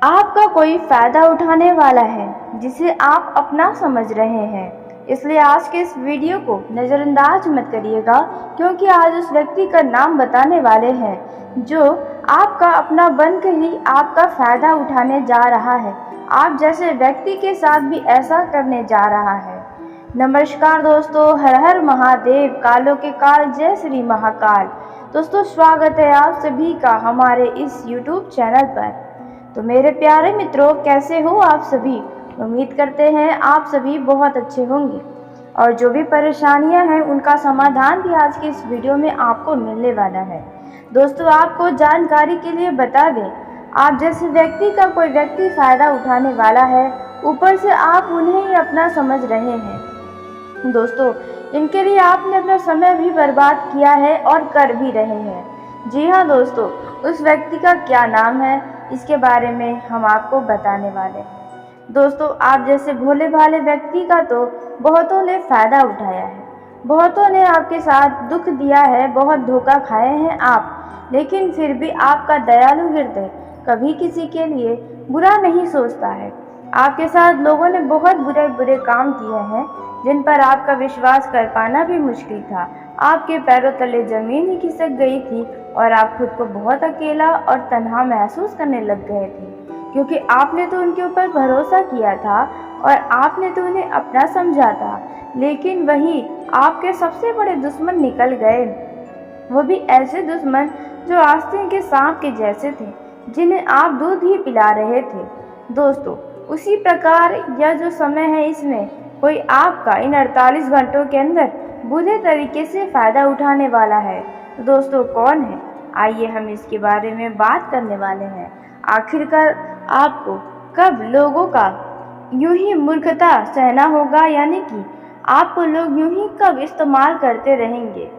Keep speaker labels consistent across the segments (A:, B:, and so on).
A: आपका कोई फ़ायदा उठाने वाला है जिसे आप अपना समझ रहे हैं, इसलिए आज के इस वीडियो को नज़रअंदाज मत करिएगा, क्योंकि आज उस व्यक्ति का नाम बताने वाले हैं जो आपका अपना बनकर ही आपका फ़ायदा उठाने जा रहा है। आप जैसे व्यक्ति के साथ भी ऐसा करने जा रहा है। नमस्कार दोस्तों, हर हर महादेव, कालों के काल, जय श्री महाकाल। दोस्तों, स्वागत है आप सभी का हमारे इस YouTube चैनल पर। तो मेरे प्यारे मित्रों, कैसे हो आप सभी? उम्मीद करते हैं आप सभी बहुत अच्छे होंगे और जो भी परेशानियां हैं उनका समाधान भी आज के इस वीडियो में आपको मिलने वाला है। दोस्तों, आपको जानकारी के लिए बता दें, आप जैसे व्यक्ति का कोई व्यक्ति फ़ायदा उठाने वाला है, ऊपर से आप उन्हें ही अपना समझ रहे हैं। दोस्तों, इनके लिए आपने अपना समय भी बर्बाद किया है और कर भी रहे हैं। जी हाँ दोस्तों, उस व्यक्ति का क्या नाम है, इसके बारे में हम आपको बताने वाले हैं। दोस्तों, आप जैसे भोले भाले व्यक्ति का तो बहुतों ने फ़ायदा उठाया है, बहुतों ने आपके साथ दुख दिया है, बहुत धोखा खाए हैं आप, लेकिन फिर भी आपका दयालु हृदय कभी किसी के लिए बुरा नहीं सोचता है। आपके साथ लोगों ने बहुत बुरे बुरे काम किए हैं जिन पर आपका विश्वास कर पाना भी मुश्किल था। आपके पैरों तले ज़मीन ही खिसक गई थी और आप खुद को बहुत अकेला और तन्हा महसूस करने लग गए थे, क्योंकि आपने तो उनके ऊपर भरोसा किया था और आपने तो उन्हें अपना समझा था, लेकिन वही आपके सबसे बड़े दुश्मन निकल गए। वो भी ऐसे दुश्मन जो आस्तीन के सांप के जैसे थे, जिन्हें आप दूध ही पिला रहे थे। दोस्तों, उसी प्रकार यह जो समय है, इसमें कोई आपका इन 48 घंटों के अंदर बुरे तरीके से फ़ायदा उठाने वाला है। तो दोस्तों, कौन है? आइए हम इसके बारे में बात करने वाले हैं। आखिरकार आपको कब लोगों का यूं ही मूर्खता सहना होगा, यानी कि आपको लोग यूं ही कब इस्तेमाल करते रहेंगे?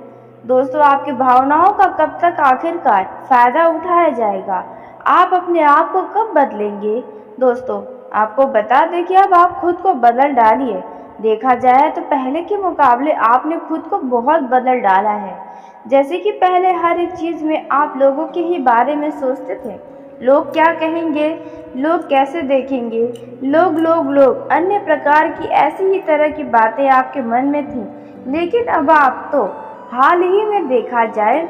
A: दोस्तों, आपकी भावनाओं का कब तक आखिरकार फ़ायदा उठाया जाएगा? आप अपने आप को कब बदलेंगे? दोस्तों, आपको बता दें कि अब आप खुद को बदल डालिए। देखा जाए तो पहले के मुकाबले आपने खुद को बहुत बदल डाला है। जैसे कि पहले हर एक चीज़ में आप लोगों के ही बारे में सोचते थे, लोग क्या कहेंगे, लोग कैसे देखेंगे, लोग अन्य प्रकार की ऐसी ही तरह की बातें आपके मन में थी। लेकिन अब आप तो हाल ही में देखा जाए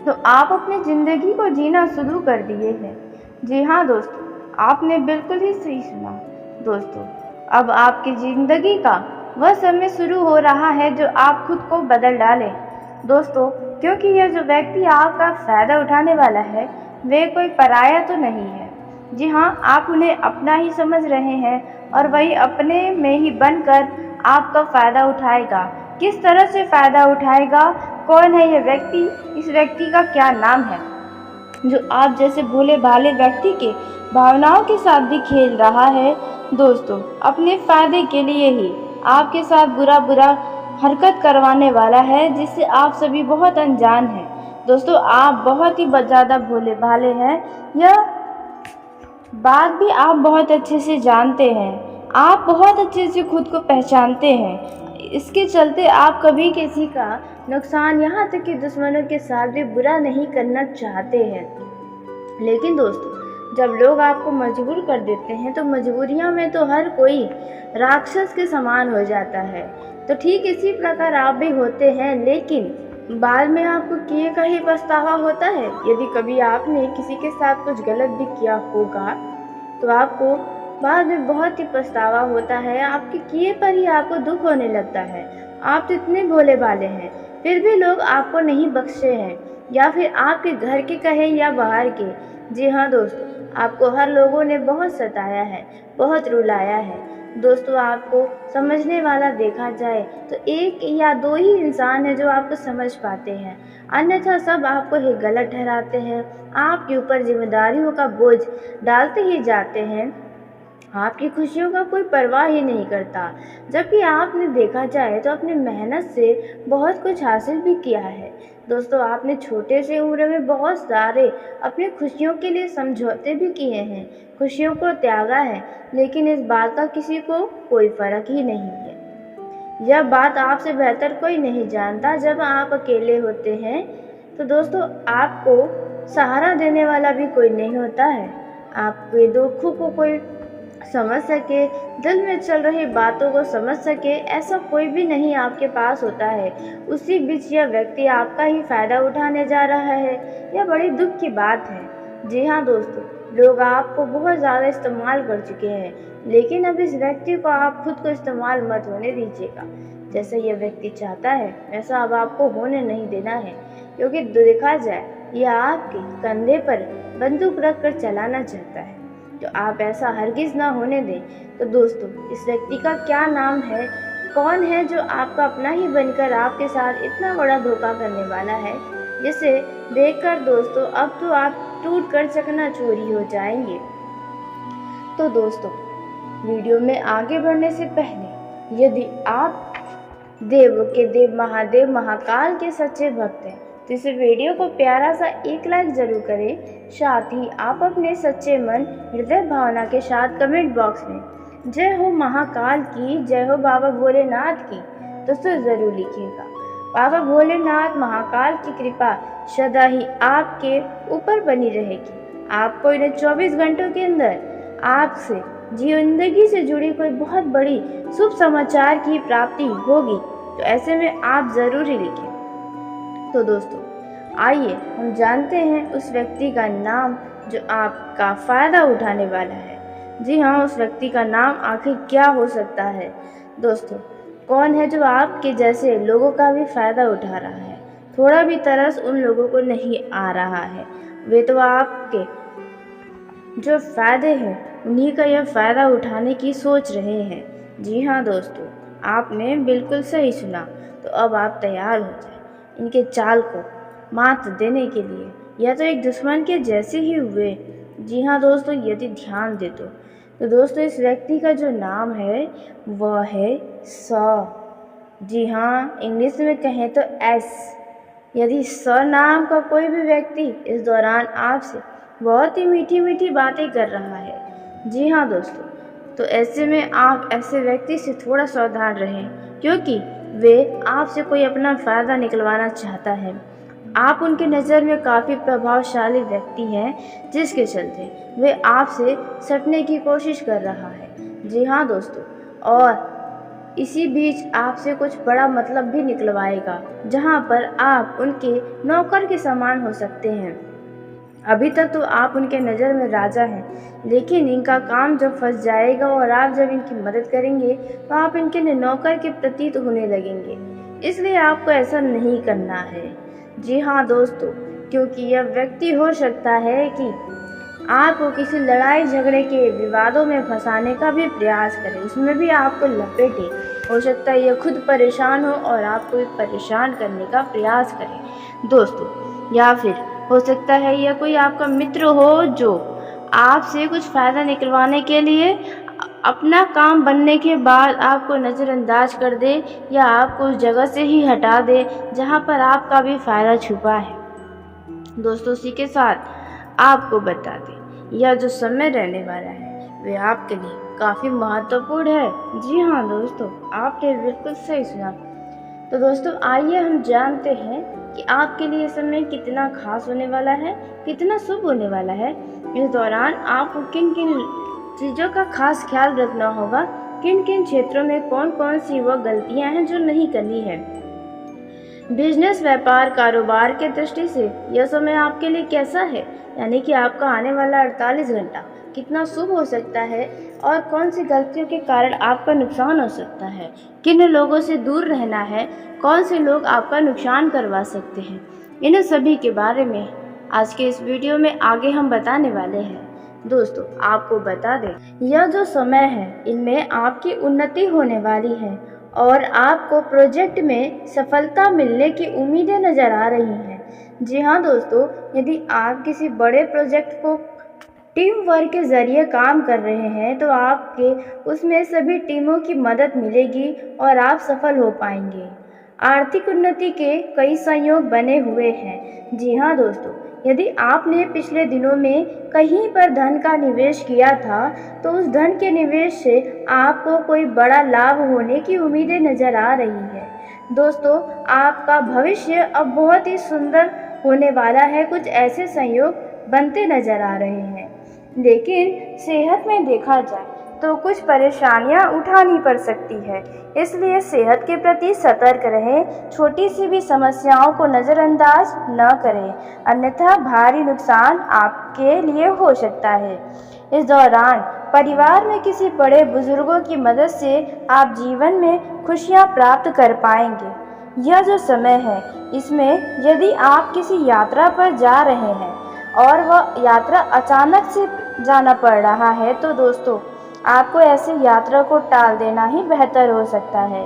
A: तो आप अपनी ज़िंदगी को जीना शुरू कर दिए हैं। जी हाँ दोस्तों, आपने बिल्कुल ही सही सुना। दोस्तों, अब आपकी ज़िंदगी का वह समय शुरू हो रहा है जो आप खुद को बदल डालें। दोस्तों, क्योंकि यह जो व्यक्ति आपका फ़ायदा उठाने वाला है, वे कोई पराया तो नहीं है। जी हाँ, आप उन्हें अपना ही समझ रहे हैं और वही अपने में ही बनकर आपका फ़ायदा उठाएगा। किस तरह से फ़ायदा उठाएगा? कौन है यह व्यक्ति? इस व्यक्ति का क्या नाम है जो आप जैसे भोले भाले व्यक्ति के भावनाओं के साथ भी खेल रहा है? दोस्तों, अपने फ़ायदे के लिए ही आपके साथ बुरा हरकत करवाने वाला है, जिससे आप सभी बहुत अनजान हैं। दोस्तों, आप बहुत ही ज़्यादा भोले भाले हैं, यह बात भी आप बहुत अच्छे से जानते हैं। आप बहुत अच्छे से खुद को पहचानते हैं। इसके चलते आप कभी किसी का नुकसान, यहाँ तक कि दुश्मनों के साथ भी बुरा नहीं करना चाहते हैं। लेकिन दोस्तों, जब लोग आपको मजबूर कर देते हैं तो मजबूरियों में तो हर कोई राक्षस के समान हो जाता है। तो ठीक इसी प्रकार आप भी होते हैं, लेकिन बाद में आपको किए का ही पछतावा होता है। यदि कभी आपने किसी के साथ कुछ गलत भी किया होगा तो आपको बाद में बहुत ही पछतावा होता है, आपके किए पर ही आपको दुख होने लगता है। आप तो इतने भोले भाले हैं, फिर भी लोग आपको नहीं बख्शे हैं, या फिर आपके घर के कहें या बाहर के। जी हाँ दोस्तों, आपको हर लोगों ने बहुत सताया है, बहुत रुलाया है। दोस्तों, आपको समझने वाला देखा जाए तो एक या दो ही इंसान है जो आपको समझ पाते हैं, अन्यथा सब आपको ही गलत ठहराते हैं। आपके ऊपर जिम्मेदारियों का बोझ डालते ही जाते हैं, आपकी खुशियों का कोई परवाह ही नहीं करता। जबकि आपने देखा जाए तो अपनी मेहनत से बहुत कुछ हासिल भी किया है। दोस्तों, आपने छोटे से उम्र में बहुत सारे अपनी खुशियों के लिए समझौते भी किए हैं, खुशियों को त्यागा है, लेकिन इस बात का किसी को कोई फ़र्क ही नहीं है। यह बात आपसे बेहतर कोई नहीं जानता। जब आप अकेले होते हैं तो दोस्तों, आपको सहारा देने वाला भी कोई नहीं होता है। आपके दुखों को कोई समझ सके, दिल में चल रही बातों को समझ सके, ऐसा कोई भी नहीं आपके पास होता है। उसी बीच यह व्यक्ति आपका ही फ़ायदा उठाने जा रहा है। यह बड़ी दुख की बात है। जी हाँ दोस्तों, लोग आपको बहुत ज़्यादा इस्तेमाल कर चुके हैं, लेकिन अब इस व्यक्ति को आप खुद को इस्तेमाल मत होने दीजिएगा। जैसा यह व्यक्ति चाहता है वैसा अब आपको होने नहीं देना है, क्योंकि देखा जाए यह आपके कंधे पर बंदूक रख कर चलाना चाहता है, तो आप ऐसा हरगिज़ ना होने दें। तो दोस्तों, इस व्यक्ति का क्या नाम है, कौन है जो आपका अपना ही बनकर आपके साथ इतना बड़ा धोखा करने वाला है, जिसे देखकर दोस्तों अब तो आप टूट कर चकनाचूर ही हो जाएंगे। तो दोस्तों, वीडियो में आगे बढ़ने से पहले यदि आप देव के देव महादेव महाकाल के सच्चे भक्त हैं तो इस वीडियो को प्यारा सा एक लाइक जरूर करें। साथ ही आप अपने सच्चे मन हृदय भावना के साथ कमेंट बॉक्स में जय हो महाकाल की, जय हो बाबा भोलेनाथ की दोस्तों जरूर लिखिएगा। बाबा भोलेनाथ महाकाल की कृपा सदा ही आपके ऊपर बनी रहेगी। आपको इन 24 घंटों के अंदर आपसे जिंदगी से जुड़ी कोई बहुत बड़ी शुभ समाचार की प्राप्ति होगी, तो ऐसे में आप ज़रूर ही लिखें। तो दोस्तों, आइए हम जानते हैं उस व्यक्ति का नाम जो आपका फ़ायदा उठाने वाला है। जी हाँ, उस व्यक्ति का नाम आखिर क्या हो सकता है। दोस्तों, कौन है जो आपके जैसे लोगों का भी फ़ायदा उठा रहा है, थोड़ा भी तरस उन लोगों को नहीं आ रहा है। वे तो आपके जो फ़ायदे हैं उन्हीं का यह फ़ायदा उठाने की सोच रहे हैं। जी हाँ दोस्तों, आपने बिल्कुल सही सुना। तो अब आप तैयार हो जाए इनके चाल को मात देने के लिए। यह तो एक दुश्मन के जैसे ही हुए। जी हाँ दोस्तों, यदि ध्यान दे तो दोस्तों, इस व्यक्ति का जो नाम है वह है सौ। जी हाँ, इंग्लिश में कहें तो एस। यदि सौ नाम का कोई भी व्यक्ति इस दौरान आपसे बहुत ही मीठी मीठी बातें कर रहा है, जी हाँ दोस्तों, तो ऐसे में आप ऐसे व्यक्ति से थोड़ा सावधान रहें, क्योंकि वे आपसे कोई अपना फ़ायदा निकलवाना चाहता है। आप उनके नज़र में काफ़ी प्रभावशाली व्यक्ति हैं, जिसके चलते वे आपसे सटने की कोशिश कर रहा है। जी हाँ दोस्तों, और इसी बीच आपसे कुछ बड़ा मतलब भी निकलवाएगा, जहाँ पर आप उनके नौकर के समान हो सकते हैं। अभी तक तो आप उनके नज़र में राजा हैं, लेकिन इनका काम जब फंस जाएगा और आप जब इनकी मदद करेंगे तो आप इनके नौकर के प्रतीत होने लगेंगे। इसलिए आपको ऐसा नहीं करना है। जी हाँ दोस्तों, क्योंकि यह व्यक्ति हो सकता है कि आपको किसी लड़ाई झगड़े के विवादों में फंसाने का भी प्रयास करे, उसमें भी आपको लपेटे। हो सकता है यह खुद परेशान हो और आपको परेशान करने का प्रयास करे दोस्तों, या फिर हो सकता है यह कोई आपका मित्र हो जो आपसे कुछ फ़ायदा निकलवाने के लिए अपना काम बनने के बाद आपको नज़रअंदाज कर दे, या आपको उस जगह से ही हटा दे जहां पर आपका भी फ़ायदा छुपा है। दोस्तों, इसी के साथ आपको बता दें, यह जो समय रहने वाला है वे आपके लिए काफ़ी महत्वपूर्ण है। जी हाँ दोस्तों, आपने बिल्कुल सही सुना। तो दोस्तों, आइए हम जानते हैं कि आपके लिए समय कितना खास होने वाला है, कितना शुभ होने वाला है। इस दौरान आपको किन किन चीज़ों का खास ख्याल रखना होगा, किन किन क्षेत्रों में कौन कौन सी वह गलतियां हैं जो नहीं करनी है। बिजनेस, व्यापार, कारोबार के दृष्टि से यह समय आपके लिए कैसा है, यानी कि आपका आने वाला 48 घंटा कितना शुभ हो सकता है, और कौन सी गलतियों के कारण आपका नुकसान हो सकता है, किन लोगों से दूर रहना है, कौन से लोग आपका नुकसान करवा सकते हैं। इन सभी के बारे में आज के इस वीडियो में आगे हम बताने वाले हैं। दोस्तों, आपको बता दें, यह जो समय है इनमें आपकी उन्नति होने वाली है और आपको प्रोजेक्ट में सफलता मिलने की उम्मीदें नज़र आ रही हैं। जी हाँ दोस्तों, यदि आप किसी बड़े प्रोजेक्ट को टीम वर्क के ज़रिए काम कर रहे हैं तो आपके उसमें सभी टीमों की मदद मिलेगी और आप सफल हो पाएंगे। आर्थिक उन्नति के कई संयोग बने हुए हैं। जी हाँ दोस्तों, यदि आपने पिछले दिनों में कहीं पर धन का निवेश किया था तो उस धन के निवेश से आपको कोई बड़ा लाभ होने की उम्मीदें नज़र आ रही है। दोस्तों, आपका भविष्य अब बहुत ही सुंदर होने वाला है। कुछ ऐसे संयोग बनते नज़र आ रहे हैं। लेकिन सेहत में देखा जाए तो कुछ परेशानियां उठानी पड़ सकती है। इसलिए सेहत के प्रति सतर्क रहें, छोटी सी भी समस्याओं को नज़रअंदाज न करें, अन्यथा भारी नुकसान आपके लिए हो सकता है। इस दौरान परिवार में किसी बड़े बुजुर्गों की मदद से आप जीवन में खुशियां प्राप्त कर पाएंगे। यह जो समय है, इसमें यदि आप किसी यात्रा पर जा रहे हैं और वह यात्रा अचानक से जाना पड़ रहा है, तो दोस्तों आपको ऐसी यात्रा को टाल देना ही बेहतर हो सकता है।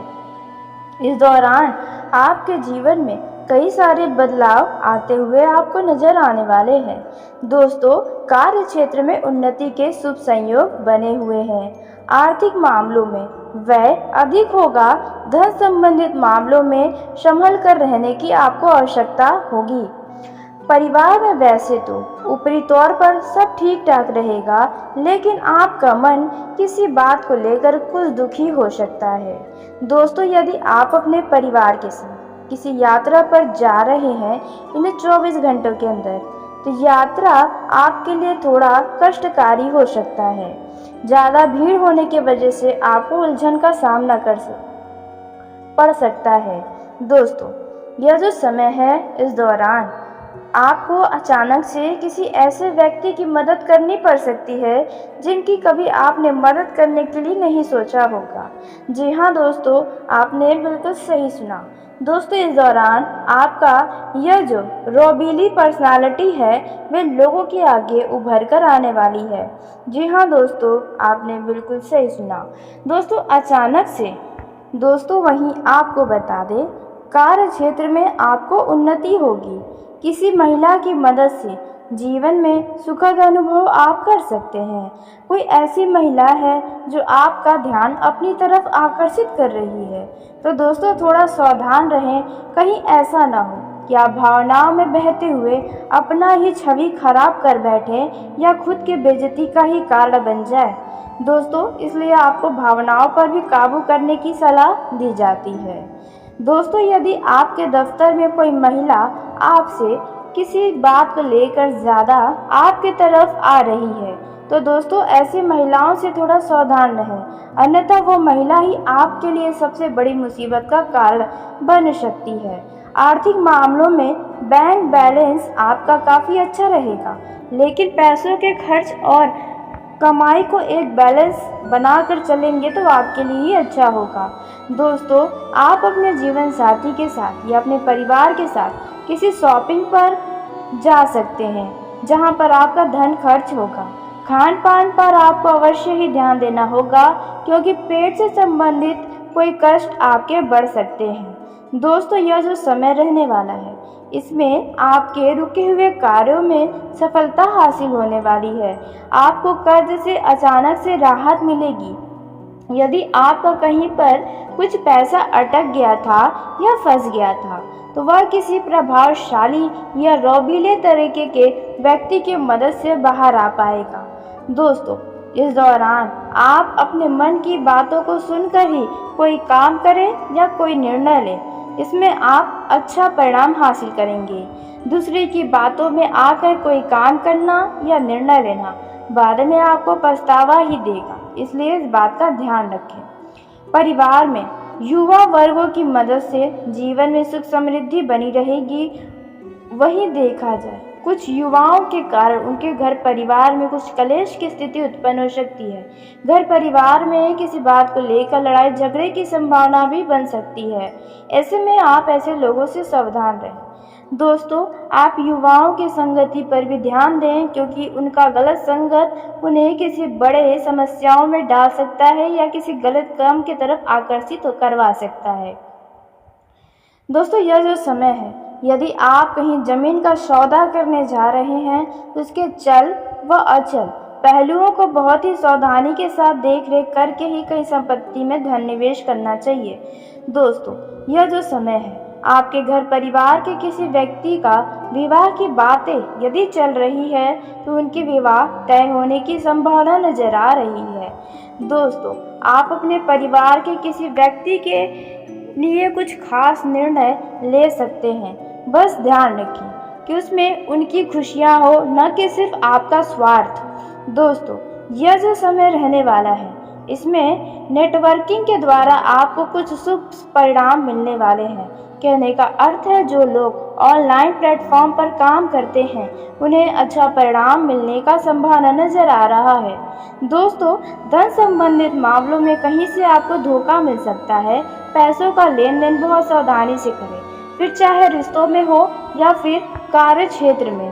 A: इस दौरान आपके जीवन में कई सारे बदलाव आते हुए आपको नजर आने वाले हैं। दोस्तों, कार्य क्षेत्र में उन्नति के शुभ संयोग बने हुए हैं। आर्थिक मामलों में व्यय अधिक होगा। धन संबंधित मामलों में संभल कर रहने की आपको आवश्यकता होगी। परिवार में वैसे तो ऊपरी तौर पर सब ठीक ठाक रहेगा, लेकिन आपका मन किसी बात को लेकर कुछ दुखी हो सकता है। दोस्तों, यदि आप अपने परिवार के साथ किसी यात्रा पर जा रहे हैं इन 24 घंटों के अंदर, तो यात्रा आपके लिए थोड़ा कष्टकारी हो सकता है। ज़्यादा भीड़ होने की वजह से आपको उलझन का सामना पड़ सकता है। दोस्तों, यह जो समय है, इस दौरान आपको अचानक से किसी ऐसे व्यक्ति की मदद करनी पड़ सकती है जिनकी कभी आपने मदद करने के लिए नहीं सोचा होगा। जी हाँ दोस्तों, आपने बिल्कुल सही सुना। दोस्तों, इस दौरान आपका यह जो रोबीली पर्सनालिटी है, वे लोगों के आगे उभर कर आने वाली है। जी हाँ दोस्तों, आपने बिल्कुल सही सुना। दोस्तों, अचानक से वहीं आपको बता दें, कार्य क्षेत्र में आपको उन्नति होगी। किसी महिला की मदद से जीवन में सुखद अनुभव आप कर सकते हैं। कोई ऐसी महिला है जो आपका ध्यान अपनी तरफ आकर्षित कर रही है, तो दोस्तों थोड़ा सावधान रहें, कहीं ऐसा ना हो कि आप भावनाओं में बहते हुए अपना ही छवि खराब कर बैठें या खुद की बेइज्जती का ही कारण बन जाए। दोस्तों, इसलिए आपको भावनाओं पर भी काबू करने की सलाह दी जाती है। दोस्तों, यदि आपके दफ्तर में कोई महिला आपसे किसी बात को लेकर ज़्यादा आपकी तरफ आ रही है, तो दोस्तों ऐसी महिलाओं से थोड़ा सावधान रहें, अन्यथा वो महिला ही आपके लिए सबसे बड़ी मुसीबत का कारण बन सकती है। आर्थिक मामलों में बैंक बैलेंस आपका काफ़ी अच्छा रहेगा, लेकिन पैसों के खर्च और कमाई को एक बैलेंस बनाकर चलेंगे तो आपके लिए ही अच्छा होगा। दोस्तों, आप अपने जीवन साथी के साथ या अपने परिवार के साथ किसी शॉपिंग पर जा सकते हैं जहां पर आपका धन खर्च होगा। खान पान पर आपको अवश्य ही ध्यान देना होगा, क्योंकि पेट से संबंधित कोई कष्ट आपके बढ़ सकते हैं। दोस्तों, यह जो समय रहने वाला है, इसमें आपके रुके हुए कार्यों में सफलता हासिल होने वाली है। आपको कर्ज से अचानक से राहत मिलेगी। यदि आपका कहीं पर कुछ पैसा अटक गया था या फंस गया था, तो वह किसी प्रभावशाली या रौबीले तरीके के व्यक्ति की मदद से बाहर आ पाएगा। दोस्तों, इस दौरान आप अपने मन की बातों को सुनकर ही कोई काम करें या कोई निर्णय लें, इसमें आप अच्छा परिणाम हासिल करेंगे। दूसरे की बातों में आकर कोई काम करना या निर्णय लेना बाद में आपको पछतावा ही देगा, इसलिए इस बात का ध्यान रखें। परिवार में युवा वर्गों की मदद से जीवन में सुख समृद्धि बनी रहेगी। वहीं देखा जाए, कुछ युवाओं के कारण उनके घर परिवार में कुछ कलेश की स्थिति उत्पन्न हो सकती है। घर परिवार में किसी बात को लेकर लड़ाई झगड़े की संभावना भी बन सकती है। ऐसे में आप ऐसे लोगों से सावधान रहें। दोस्तों, आप युवाओं की संगति पर भी ध्यान दें, क्योंकि उनका गलत संगत उन्हें किसी बड़े समस्याओं में डाल सकता है या किसी गलत काम की तरफ आकर्षित करवा सकता है। दोस्तों, यह जो समय है, यदि आप कहीं जमीन का सौदा करने जा रहे हैं, तो उसके चल व अचल पहलुओं को बहुत ही सावधानी के साथ देख रेख करके ही कई संपत्ति में धन निवेश करना चाहिए। दोस्तों, यह जो समय है, आपके घर परिवार के किसी व्यक्ति का विवाह की बातें यदि चल रही है, तो उनकी विवाह तय होने की संभावना नजर आ रही है। दोस्तों, आप अपने परिवार के किसी व्यक्ति के लिए कुछ खास निर्णय ले सकते हैं। बस ध्यान रखें कि उसमें उनकी खुशियां हो, न कि सिर्फ आपका स्वार्थ। दोस्तों, यह जो समय रहने वाला है, इसमें नेटवर्किंग के द्वारा आपको कुछ शुभ परिणाम मिलने वाले हैं। कहने का अर्थ है, जो लोग ऑनलाइन प्लेटफॉर्म पर काम करते हैं, उन्हें अच्छा परिणाम मिलने का संभावना नजर आ रहा है। दोस्तों, धन संबंधित मामलों में कहीं से आपको धोखा मिल सकता है। पैसों का लेन देन बहुत सावधानी से करें, फिर चाहे रिश्तों में हो या फिर कार्य क्षेत्र में।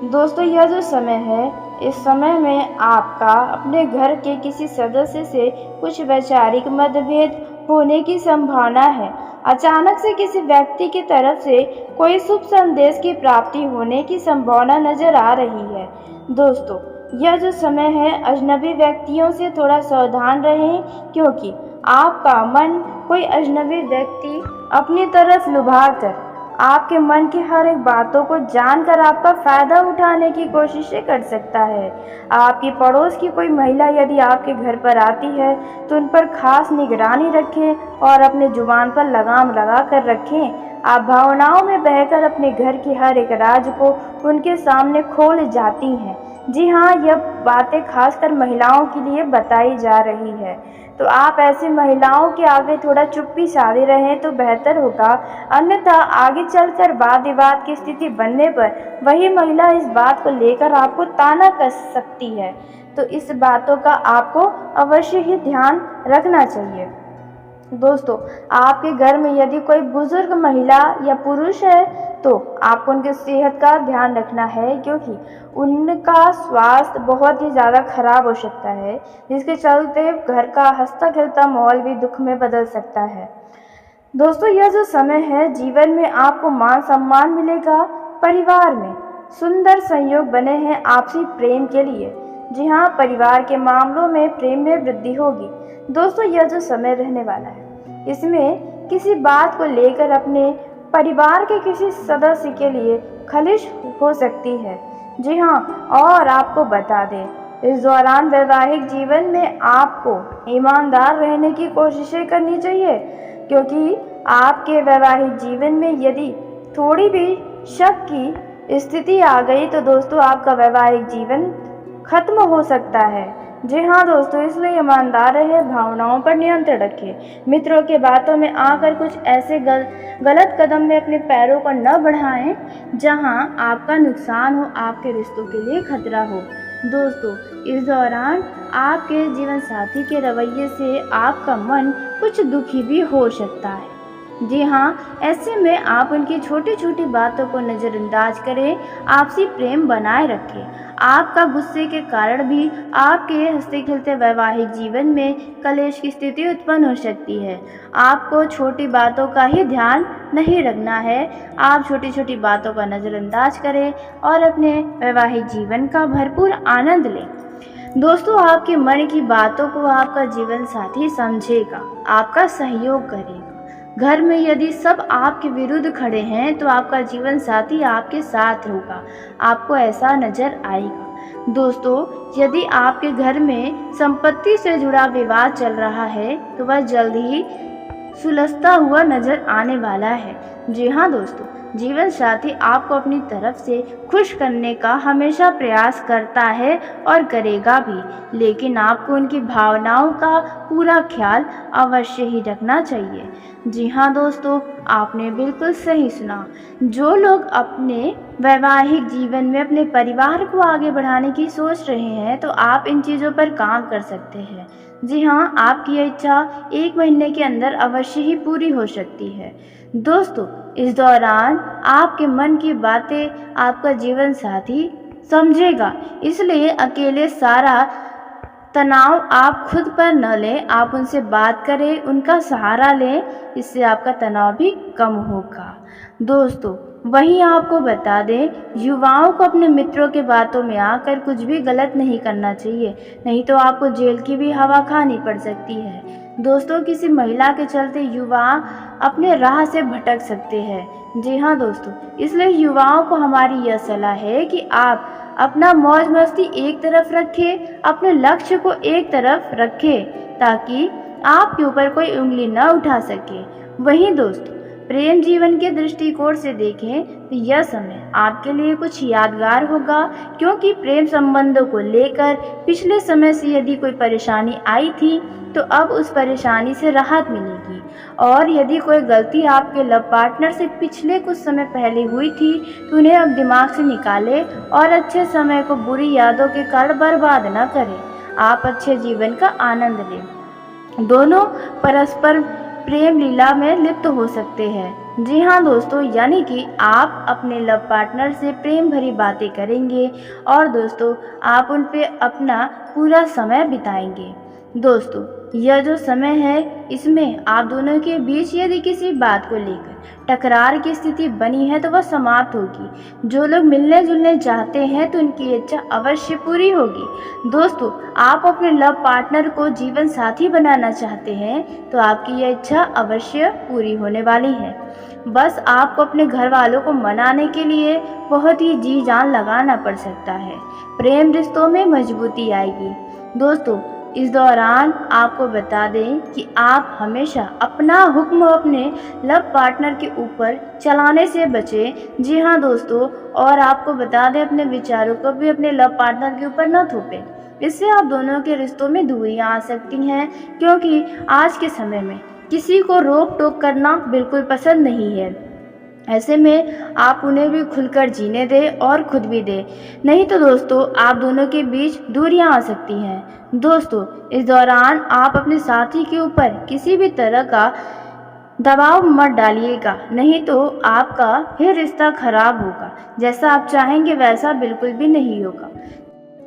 A: दोस्तों, यह जो समय है, इस समय में आपका अपने घर के किसी सदस्य से कुछ वैचारिक मतभेद होने की संभावना है। अचानक से किसी व्यक्ति की तरफ से कोई शुभ संदेश की प्राप्ति होने की संभावना नजर आ रही है। दोस्तों, यह जो समय है, अजनबी व्यक्तियों से थोड़ा सावधान रहें, क्योंकि आपका मन कोई अजनबी व्यक्ति अपनी तरफ लुभा कर आपके मन की हर एक बातों को जानकर आपका फायदा उठाने की कोशिशें कर सकता है। आपकी पड़ोस की कोई महिला यदि आपके घर पर आती है, तो उन पर खास निगरानी रखें और अपने जुबान पर लगाम लगा कर रखें। आप भावनाओं में बहकर अपने घर की हर एक राज को उनके सामने खोल जाती हैं। जी हाँ, यह बातें खासकर महिलाओं के लिए बताई जा रही है, तो आप ऐसी महिलाओं के आगे थोड़ा चुप्पी साधे रहें तो बेहतर होगा। अन्यथा आगे चलकर वाद विवाद की स्थिति बनने पर वही महिला इस बात को लेकर आपको ताना कस सकती है, तो इस बातों का आपको अवश्य ही ध्यान रखना चाहिए। दोस्तों, आपके घर में यदि कोई बुजुर्ग महिला या पुरुष है, तो आपको उनकी सेहत का ध्यान रखना है, क्योंकि उनका स्वास्थ्य बहुत ही ज़्यादा खराब हो सकता है, जिसके चलते घर का हंसता खेलता माहौल भी दुख में बदल सकता है। दोस्तों, यह जो समय है, जीवन में आपको मान सम्मान मिलेगा। परिवार में सुंदर संयोग बने हैं आपसी प्रेम के लिए। जी हाँ, परिवार के मामलों में प्रेम में वृद्धि होगी। दोस्तों, यह जो समय रहने वाला है, इसमें किसी बात को लेकर अपने परिवार के किसी सदस्य के लिए खलिश हो सकती है। जी हाँ, और आपको बता दें, इस दौरान वैवाहिक जीवन में आपको ईमानदार रहने की कोशिशें करनी चाहिए, क्योंकि आपके वैवाहिक जीवन में यदि थोड़ी भी शक की स्थिति आ गई, तो दोस्तों आपका वैवाहिक जीवन खत्म हो सकता है। जी हाँ दोस्तों, इसलिए ईमानदार रहे, भावनाओं पर नियंत्रण रखें। मित्रों के बातों में आकर कुछ ऐसे गलत कदम में अपने पैरों को न बढ़ाएं जहां आपका नुकसान हो, आपके रिश्तों के लिए खतरा हो। दोस्तों, इस दौरान आपके जीवन साथी के रवैये से आपका मन कुछ दुखी भी हो सकता है। जी हाँ, ऐसे में आप उनकी छोटी छोटी बातों को नज़रअंदाज करें, आपसी प्रेम बनाए रखें। आपका गुस्से के कारण भी आपके हंसते खेलते वैवाहिक जीवन में कलेश की स्थिति उत्पन्न हो सकती है। आपको छोटी बातों का ही ध्यान नहीं रखना है, आप छोटी छोटी बातों का नज़रअंदाज करें और अपने वैवाहिक जीवन का भरपूर आनंद लें। दोस्तों, आपके मन की बातों को आपका जीवन साथी समझेगा, आपका सहयोग करेगा। घर में यदि सब आपके विरुद्ध खड़े हैं, तो आपका जीवन साथी आपके साथ होगा, आपको ऐसा नजर आएगा। दोस्तों, यदि आपके घर में संपत्ति से जुड़ा विवाद चल रहा है, तो वह जल्द ही सुलझता हुआ नजर आने वाला है। जी हाँ दोस्तों, जीवन साथी आपको अपनी तरफ से खुश करने का हमेशा प्रयास करता है और करेगा भी, लेकिन आपको उनकी भावनाओं का पूरा ख्याल अवश्य ही रखना चाहिए। जी हाँ दोस्तों, आपने बिल्कुल सही सुना। जो लोग अपने वैवाहिक जीवन में अपने परिवार को आगे बढ़ाने की सोच रहे हैं, तो आप इन चीज़ों पर काम कर सकते हैं। जी हाँ, आपकी इच्छा 1 महीने के अंदर अवश्य ही पूरी हो सकती है। दोस्तों, इस दौरान आपके मन की बातें आपका जीवन साथी समझेगा, इसलिए अकेले सारा तनाव आप खुद पर न लें, आप उनसे बात करें, उनका सहारा लें, इससे आपका तनाव भी कम होगा। दोस्तों, वहीं आपको बता दें, युवाओं को अपने मित्रों के बातों में आकर कुछ भी गलत नहीं करना चाहिए, नहीं तो आपको जेल की भी हवा खानी पड़ सकती है। दोस्तों, किसी महिला के चलते युवा अपने राह से भटक सकते हैं। जी हाँ दोस्तों, इसलिए युवाओं को हमारी यह सलाह है कि आप अपना मौज मस्ती एक तरफ रखें, अपने लक्ष्य को एक तरफ रखें, ताकि आपके ऊपर कोई उंगली न उठा सके। वहीं दोस्तों, प्रेम जीवन के दृष्टिकोण से देखें तो यह समय आपके लिए कुछ यादगार होगा, क्योंकि प्रेम संबंधों को लेकर पिछले समय से यदि कोई परेशानी आई थी तो अब उस परेशानी से राहत मिलेगी। और यदि कोई गलती आपके लव पार्टनर से पिछले कुछ समय पहले हुई थी तो उन्हें अब दिमाग से निकालें और अच्छे समय को बुरी यादों के कारण बर्बाद न करें। आप अच्छे जीवन का आनंद लें। दोनों परस्पर प्रेम लीला में लिप्त हो सकते हैं। जी हाँ दोस्तों, यानी कि आप अपने लव पार्टनर से प्रेम भरी बातें करेंगे और दोस्तों आप उन पे अपना पूरा समय बिताएंगे। दोस्तों यह जो समय है इसमें आप दोनों के बीच यदि किसी बात को लेकर टकरार की स्थिति बनी है तो वह समाप्त होगी। जो लोग मिलने जुलने चाहते हैं तो उनकी इच्छा अवश्य पूरी होगी। दोस्तों आप अपने लव पार्टनर को जीवन साथी बनाना चाहते हैं तो आपकी यह इच्छा अवश्य पूरी होने वाली है। बस आपको अपने घर वालों को मनाने के लिए बहुत ही जी जान लगाना पड़ सकता है। प्रेम रिश्तों में मजबूती आएगी। दोस्तों इस दौरान आपको बता दें कि आप हमेशा अपना हुक्म अपने लव पार्टनर के ऊपर चलाने से बचें। जी हाँ दोस्तों, और आपको बता दें अपने विचारों को भी अपने लव पार्टनर के ऊपर न थोपें। इससे आप दोनों के रिश्तों में दूरियां आ सकती हैं, क्योंकि आज के समय में किसी को रोक टोक करना बिल्कुल पसंद नहीं है। ऐसे में आप उन्हें भी खुलकर जीने दें और खुद भी दें, नहीं तो दोस्तों आप दोनों के बीच दूरियां आ सकती हैं। दोस्तों इस दौरान आप अपने साथी के ऊपर किसी भी तरह का दबाव मत डालिएगा, नहीं तो आपका फिर रिश्ता खराब होगा। जैसा आप चाहेंगे वैसा बिल्कुल भी नहीं होगा।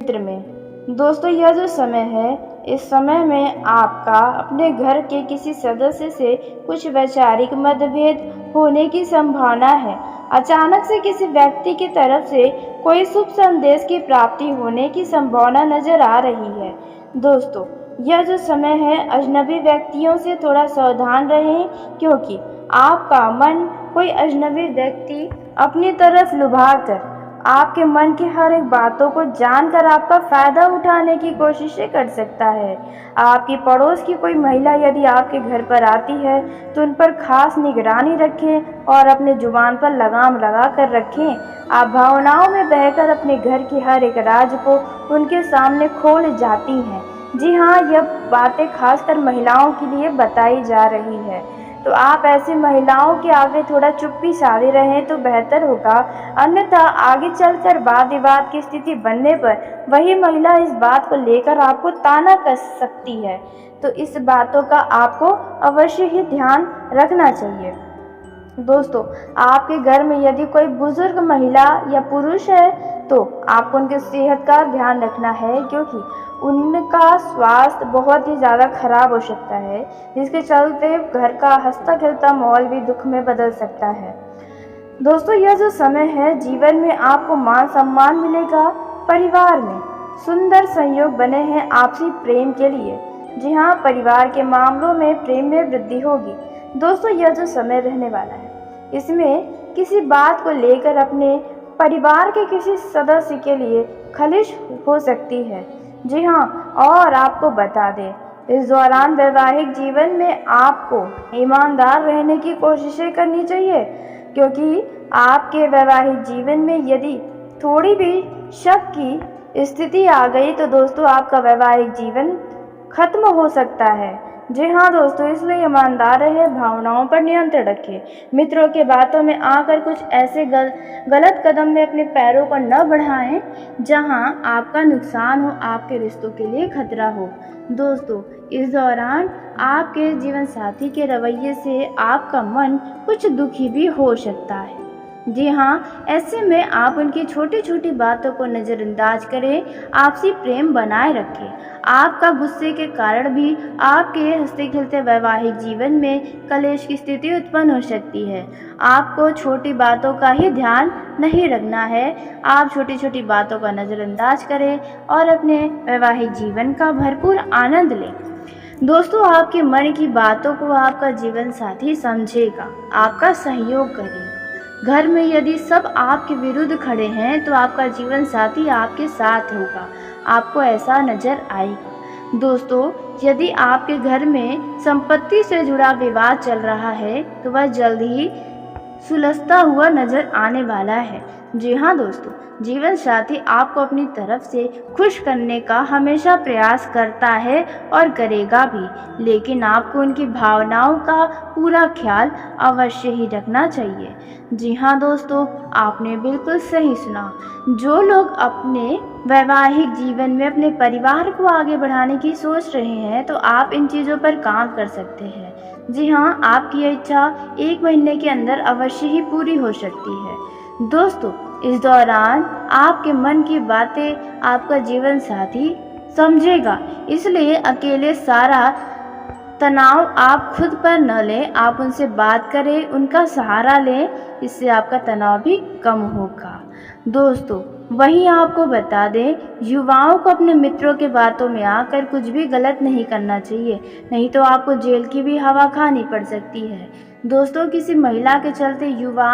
A: चित्र में दोस्तों यह जो समय है इस समय में आपका अपने घर के किसी सदस्य से कुछ वैचारिक मतभेद होने की संभावना है। अचानक से किसी व्यक्ति की तरफ से कोई शुभ संदेश की प्राप्ति होने की संभावना नजर आ रही है। दोस्तों यह जो समय है अजनबी व्यक्तियों से थोड़ा सावधान रहें, क्योंकि आपका मन कोई अजनबी व्यक्ति अपनी तरफ लुभाकर आपके मन की हर एक बातों को जानकर आपका फायदा उठाने की कोशिशें कर सकता है। आपकी पड़ोस की कोई महिला यदि आपके घर पर आती है तो उन पर खास निगरानी रखें और अपने जुबान पर लगाम लगा कर रखें। आप भावनाओं में बहकर अपने घर की हर एक राज को उनके सामने खोल जाती हैं। जी हाँ, यह बातें खासकर महिलाओं के लिए बताई जा रही है, तो आप ऐसी महिलाओं के आगे थोड़ा चुप्पी साधे रहें तो बेहतर होगा। अन्यथा आगे चलकर वाद विवाद की स्थिति बनने पर वही महिला इस बात को लेकर आपको ताना कस सकती है, तो इस बातों का आपको अवश्य ही ध्यान रखना चाहिए। दोस्तों आपके घर में यदि कोई बुजुर्ग महिला या पुरुष है तो आपको उनकी सेहत का ध्यान रखना है, क्योंकि उनका स्वास्थ्य बहुत ही ज़्यादा खराब हो सकता है, जिसके चलते घर का हंसता खेलता माहौल भी दुख में बदल सकता है। दोस्तों यह जो समय है जीवन में आपको मान सम्मान मिलेगा। परिवार में सुंदर संयोग बने हैं आपसी प्रेम के लिए। जी हाँ, परिवार के मामलों में प्रेम में वृद्धि होगी। दोस्तों यह जो समय रहने वाला है इसमें किसी बात को लेकर अपने परिवार के किसी सदस्य के लिए खलिश हो सकती है। जी हाँ, और आपको बता दें इस दौरान वैवाहिक जीवन में आपको ईमानदार रहने की कोशिशें करनी चाहिए, क्योंकि आपके वैवाहिक जीवन में यदि थोड़ी भी शक की स्थिति आ गई तो दोस्तों आपका वैवाहिक जीवन खत्म हो सकता है। जी हाँ दोस्तों, इसलिए ईमानदार रहे, भावनाओं पर नियंत्रण रखें। मित्रों के बातों में आकर कुछ ऐसे गलत कदम में अपने पैरों को न बढ़ाएं जहां आपका नुकसान हो, आपके रिश्तों के लिए खतरा हो। दोस्तों इस दौरान आपके जीवन साथी के रवैये से आपका मन कुछ दुखी भी हो सकता है। जी हाँ, ऐसे में आप उनकी छोटी छोटी बातों को नज़रअंदाज करें, आपसी प्रेम बनाए रखें। आपका गुस्से के कारण भी आपके हंसते खेलते वैवाहिक जीवन में कलेश की स्थिति उत्पन्न हो सकती है। आपको छोटी बातों का ही ध्यान नहीं रखना है, आप छोटी छोटी बातों का नज़रअंदाज करें और अपने वैवाहिक जीवन का भरपूर आनंद लें। दोस्तों आपके मन की बातों को आपका जीवन साथी समझेगा, आपका सहयोग करेगा। घर में यदि सब आपके विरुद्ध खड़े हैं तो आपका जीवन साथी आपके साथ होगा, आपको ऐसा नजर आएगा। दोस्तों, यदि आपके घर में संपत्ति से जुड़ा विवाद चल रहा है तो वह जल्द ही सुलझता हुआ नजर आने वाला है। जी हाँ दोस्तों, जीवन साथी आपको अपनी तरफ से खुश करने का हमेशा प्रयास करता है और करेगा भी, लेकिन आपको उनकी भावनाओं का पूरा ख्याल अवश्य ही रखना चाहिए। जी हाँ दोस्तों, आपने बिल्कुल सही सुना। जो लोग अपने वैवाहिक जीवन में अपने परिवार को आगे बढ़ाने की सोच रहे हैं तो आप इन चीज़ों पर काम कर सकते हैं। जी हाँ, आपकी यह इच्छा 1 महीने के अंदर अवश्य ही पूरी हो सकती है। दोस्तों, इस दौरान आपके मन की बातें आपका जीवन साथी समझेगा, इसलिए अकेले सारा तनाव आप खुद पर न लें, आप उनसे बात करें, उनका सहारा लें, इससे आपका तनाव भी कम होगा। दोस्तों, वहीं आपको बता दें, युवाओं को अपने मित्रों के बातों में आकर कुछ भी गलत नहीं करना चाहिए, नहीं तो आपको जेल की भी हवा खानी पड़ सकती है। दोस्तों, किसी महिला के चलते युवा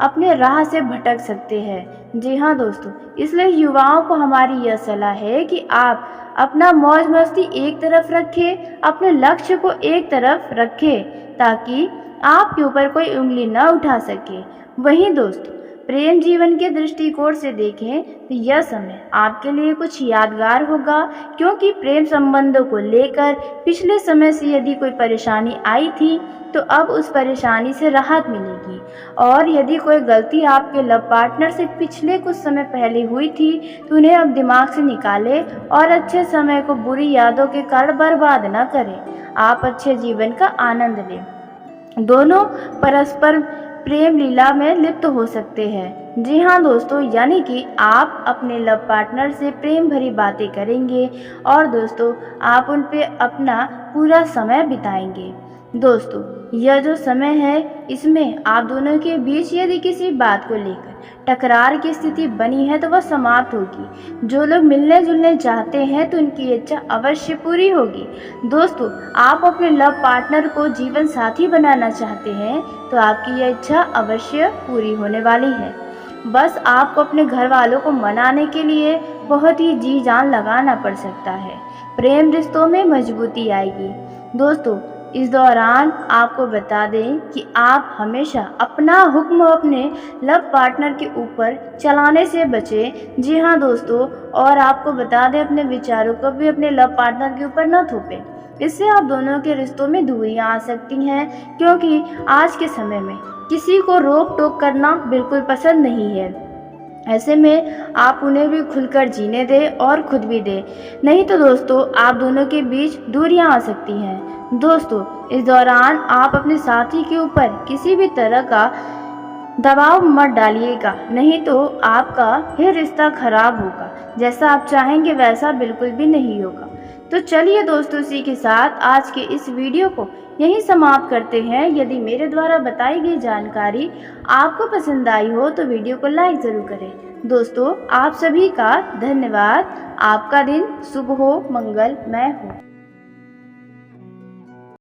A: अपने राह से भटक सकते हैं। जी हाँ दोस्तों, इसलिए युवाओं को हमारी यह सलाह है कि आप अपना मौज मस्ती एक तरफ रखें, अपने लक्ष्य को एक तरफ रखें, ताकि आपके ऊपर कोई उंगली न उठा सके। वहीं दोस्तों, प्रेम जीवन के दृष्टिकोण से देखें तो यह समय आपके लिए कुछ यादगार होगा, क्योंकि प्रेम संबंधों को लेकर पिछले समय से यदि कोई परेशानी आई थी तो अब उस परेशानी से राहत मिलेगी। और यदि कोई गलती आपके लव पार्टनर से पिछले कुछ समय पहले हुई थी तो उन्हें अब दिमाग से निकालें और अच्छे समय को बुरी यादों के कारण बर्बाद न करें। आप अच्छे जीवन का आनंद लें। दोनों परस्पर प्रेम लीला में लिप्त हो सकते हैं। जी हाँ दोस्तों, यानी कि आप अपने लव पार्टनर से प्रेम भरी बातें करेंगे और दोस्तों आप उन पे अपना पूरा समय बिताएंगे। दोस्तों, यह जो समय है इसमें आप दोनों के बीच यदि किसी बात को लेकर टकरार की स्थिति बनी है तो वह समाप्त होगी। जो लोग मिलने जुलने चाहते हैं तो उनकी इच्छा अवश्य पूरी होगी। दोस्तों, आप अपने लव पार्टनर को जीवन साथी बनाना चाहते हैं तो आपकी यह इच्छा अवश्य पूरी होने वाली है। बस आपको अपने घर वालों को मनाने के लिए बहुत ही जी जान लगाना पड़ सकता है। प्रेम रिश्तों में मजबूती आएगी। दोस्तों, इस दौरान आपको बता दें कि आप हमेशा अपना हुक्म अपने लव पार्टनर के ऊपर चलाने से बचें। जी हाँ दोस्तों, और आपको बता दें अपने विचारों को भी अपने लव पार्टनर के ऊपर न थोपें। इससे आप दोनों के रिश्तों में दूरियां आ सकती हैं, क्योंकि आज के समय में किसी को रोक टोक करना बिल्कुल पसंद नहीं है। ऐसे में आप उन्हें भी खुलकर जीने दें और खुद भी दें, नहीं तो दोस्तों आप दोनों के बीच दूरियां आ सकती हैं। दोस्तों, इस दौरान आप अपने साथी के ऊपर किसी भी तरह का दबाव मत डालिएगा, नहीं तो आपका यह रिश्ता खराब होगा। जैसा आप चाहेंगे वैसा बिल्कुल भी नहीं होगा। तो चलिए दोस्तों, इसी के साथ आज के इस वीडियो को यहीं समाप्त करते हैं। यदि मेरे द्वारा बताई गई जानकारी आपको पसंद आई हो तो वीडियो को लाइक ज़रूर करें। दोस्तों, आप सभी का धन्यवाद। आपका दिन शुभ हो, मंगलमय हो।